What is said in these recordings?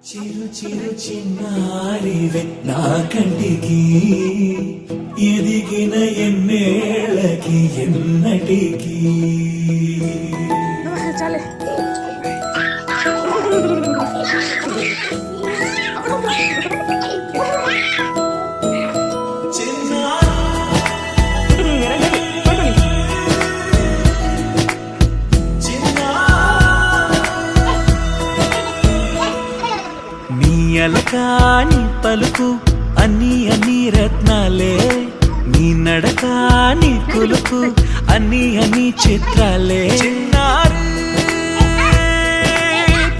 చిరు చిరు చిన్నారివే నా కంటికి ఎదిగిన ఎన్నేళ్ళకి ఎన్నటికి చాలే అలకాని పలుకు అన్ని అన్ని రత్నాలే నీ నడకాని కులుకు అన్ని అన్ని చిత్రాలే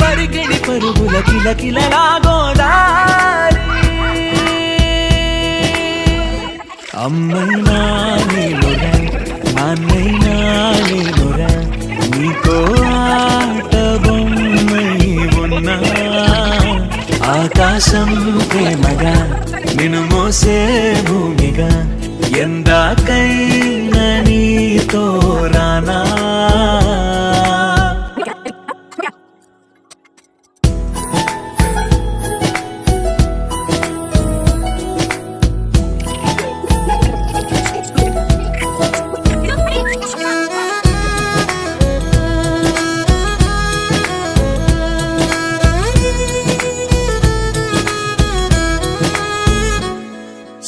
పరిగెడి పరుగుల కిలకిలలాగోదారి అమ్మైనా నేనురా నాన్నైనా నేనురా నీకో ఆట బొమ్మై ఉన్నా ఆకాశం ప్రేమగా నిన్ను మోసే భూమిగా ఎందాకైనా నీతో రానా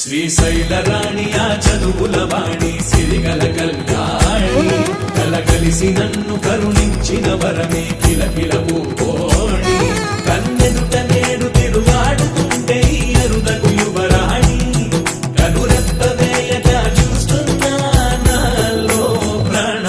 శ్రీశైల రాణి ఆ చదువుల వాణి సిరిగల కల్యాణి కలగలిసి నన్ను కరుణించిన వరమే కిలకిల పూకోణి కన్నెదుట నేడు తిరుగాడుతుంటే అరుదకు యువరాణి కనురెప్ప వేయక చూస్తున్నా నాలో ప్రాణ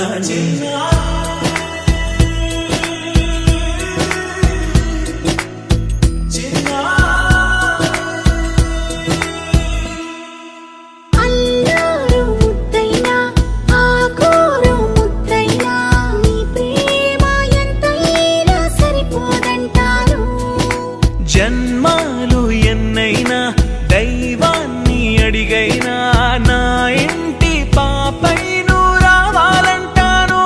జన్మాలు ఎన్నైనా దైవాన్ని అడిగైనా నా ఇంటి పాపై నువ్వు రావాలంటాను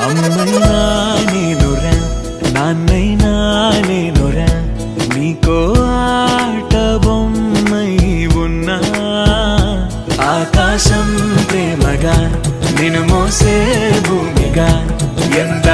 అమ్మైనా నేనురా నాన్నైనా నేనురా నీకో ఆట బొమ్మై ఉన్నా ఆకాశం ప్రేమగా నిన్ను మోసే భూమిగా ఎంత